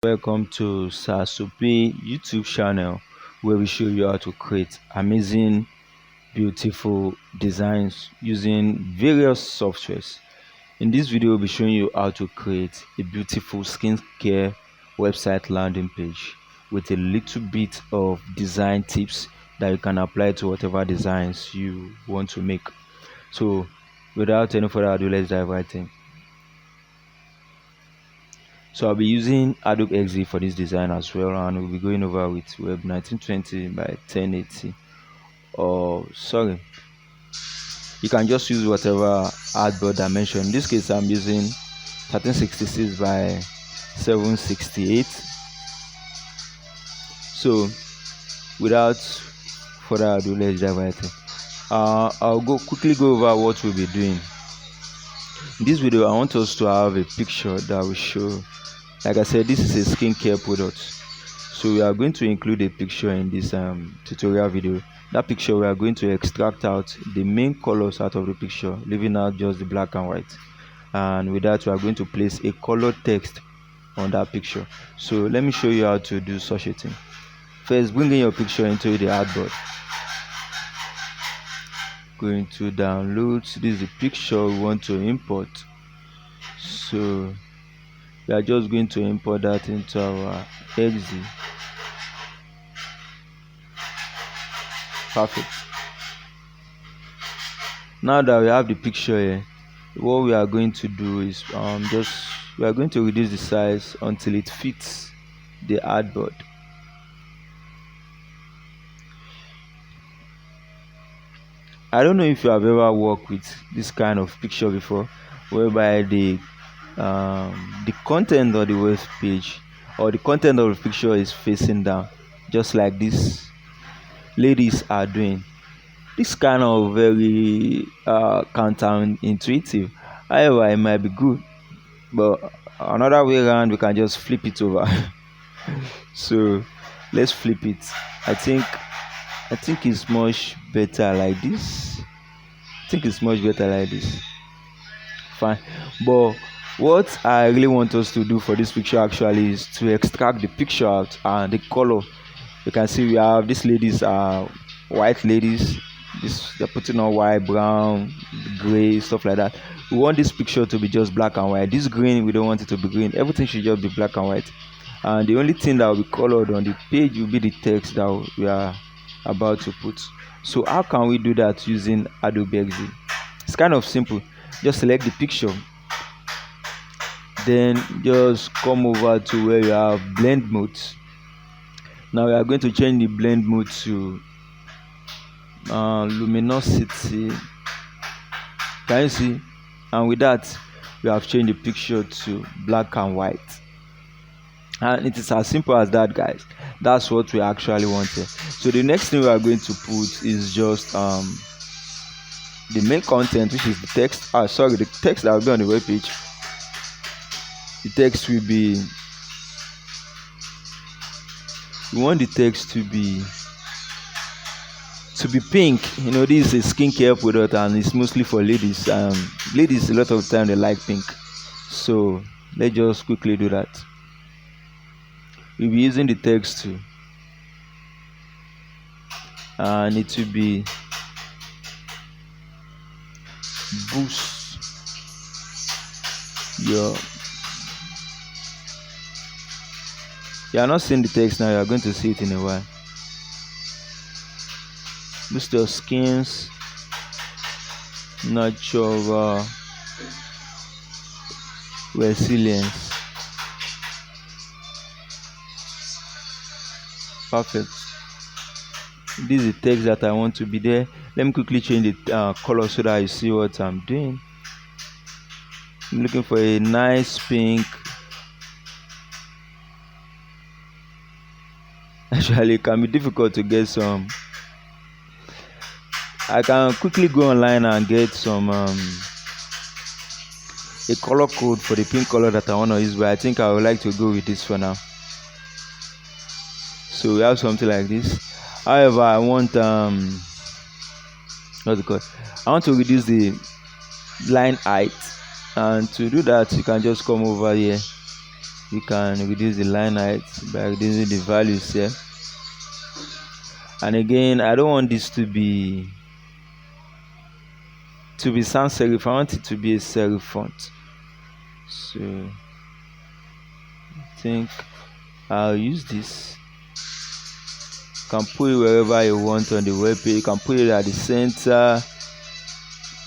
Welcome to Sasupi YouTube channel where we show you how to create amazing beautiful designs using various softwares. In this video we'll be showing you how to create a beautiful skincare website landing page with a little bit of design tips that you can apply to whatever designs you want to make. So without any further ado, let's dive right in. So I'll be using Adobe XD for this design as well, and we'll be going over with Web 1920 by 1080. Or sorry, you can just use whatever artboard dimension. In this case, I'm using 1366 by 768. So without further ado, let's dive right in. I'll quickly go over what we'll be doing. In this video, I want us to have a picture that will show. Like I said, this is a skincare product, so we are going to include a picture in this tutorial video. That picture, we are going to extract out the main colors out of the picture, leaving out just the black and white, and with that we are going to place a color text on that picture. So let me show you how to do such a thing. First, bring in your picture into the artboard. Going to downloads. This is the picture we want to import, so we are just going to import that into our XD. Perfect. Now that we have the picture here, what we are going to do is we are going to reduce the size until it fits the artboard. I don't know if you have ever worked with this kind of picture before, whereby the content of the web page or the content of the picture is facing down, just like these ladies are doing. This kind of very counterintuitive. However, it might be good, but another way around, we can just flip it over. So let's flip it. I think it's much better like this. Fine. But what I really want us to do for this picture actually is to extract the picture out and the color. You can see we have these ladies are white ladies. They're putting on white, brown, gray, stuff like that. We want this picture to be just black and white. This green, we don't want it to be green. Everything should just be black and white. And the only thing that will be colored on the page will be the text that we are about to put. So how can we do that using Adobe XD? It's kind of simple. Just select the picture, then just come over to where you have blend modes. Now we are going to change the blend mode to luminosity. Can you see? And with that, we have changed the picture to black and white. And it is as simple as that, guys. That's what we actually wanted. So the next thing we are going to put is just the main content, which is the text. The text that will be on the web page. The text will be, we want the text to be pink. You know, this is a skincare product and it's mostly for ladies. Ladies, a lot of time they like pink. So let's just quickly do that. We'll be using the text too, and it will be boost your. You are not seeing the text now, you are going to see it in a while. Boost your skin's natural resilience. Perfect. This is the text that I want to be there. Let me quickly change the color so that you see what I'm doing. I'm looking for a nice pink. Actually, it can be difficult to get some. I can quickly go online and get some a color code for the pink color that I want to use, but I think I would like to go with this for now. So we have something like this. However, I want what's it called? I want to reduce the line height, and to do that you can just come over here You can reduce the line height by reducing the values here. And again, I don't want this to be sans serif. I want it to be a serif font. So I think I'll use this. You can put it wherever you want on the web page. You can put it at the center,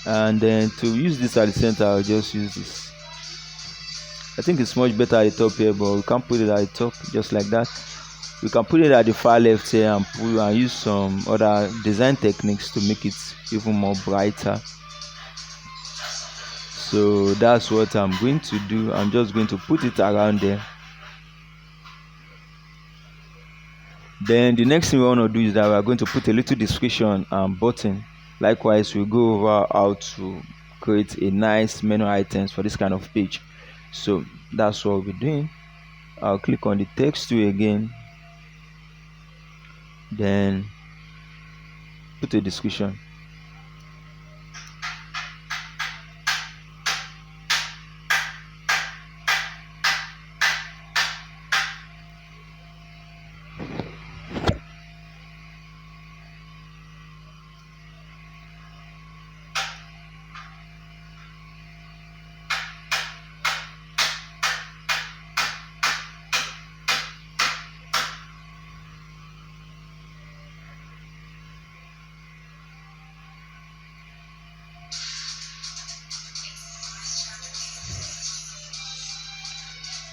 and then to use this at the center, I'll just use this. I think it's much better at the top here, but we can put it at the top just like that. We can put it at the far left here and use some other design techniques to make it even more brighter. So that's what I'm going to do. I'm just going to put it around there. Then the next thing we want to do is that we are going to put a little description and button. Likewise, we'll go over how to create a nice menu items for this kind of page. So that's what we'll be doing. I'll click on the text tool again, then put a description.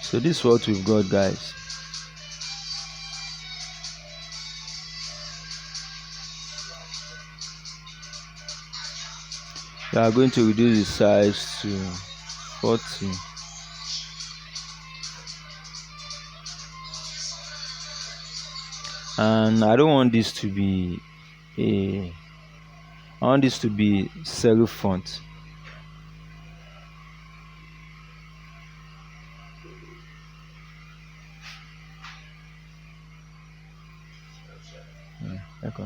So this is what we've got, guys. We are going to reduce the size to 40. And I don't want this to be I want this to be serif font. Okay.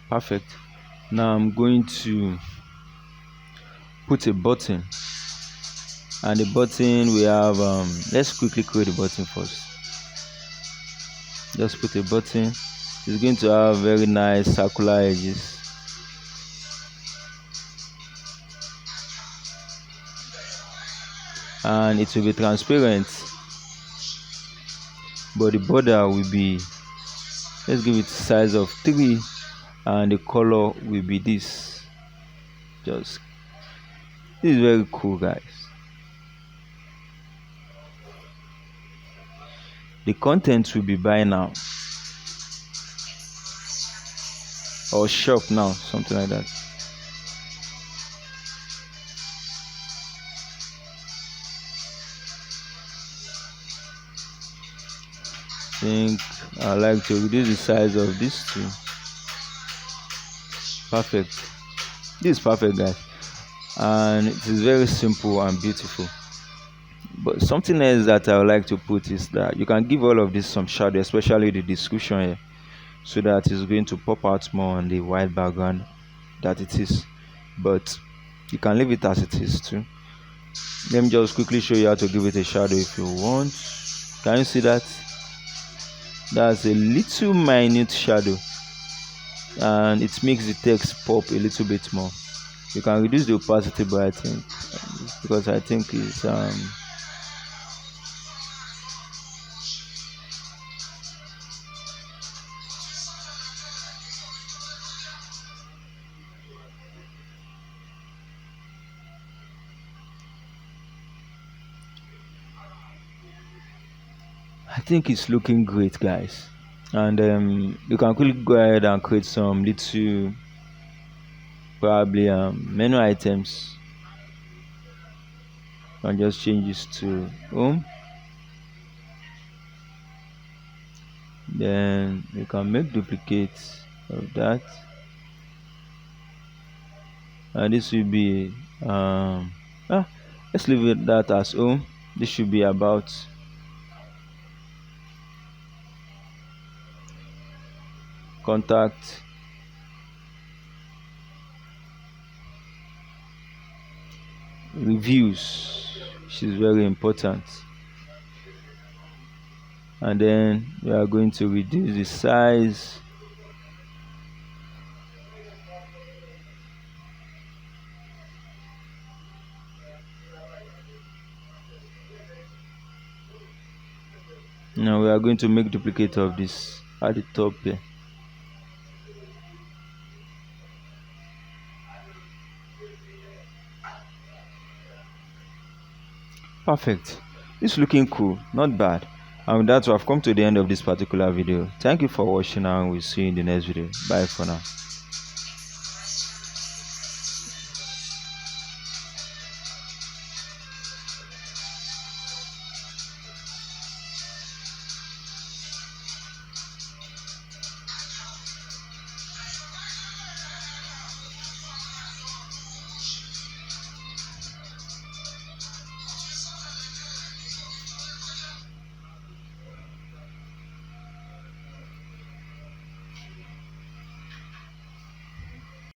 Perfect. Now I'm going to put a button, and the button we have let's quickly create the button first. Just put a button. It's going to have very nice circular edges. And it will be transparent, but the border will be, let's give it a size of 3, and the color will be this. This is very cool, guys. The content will be buy now or shop now, something like that. I think I like to reduce the size of this too. Perfect. This is perfect, guys, and it is very simple and beautiful. But something else that I would like to put is that you can give all of this some shadow, especially the description here, so that it's going to pop out more on the white background that it is. But you can leave it as it is too. Let me just quickly show you how to give it a shadow if you want. Can you see that? That's a little minute shadow, and it makes the text pop a little bit more. You can reduce the opacity, but I think because I think it's I think it's looking great, guys. And you can quickly go ahead and create some little probably menu items, and just change this to home. Then you can make duplicates of that, and this will be let's leave it that as home. This should be about contact reviews, which is very important. And then we are going to reduce the size. Now we are going to make duplicate of this at the top here. Perfect. It's looking cool, not bad. And with that, we have come to the end of this particular video. Thank you for watching, and we'll see you in the next video. Bye for now.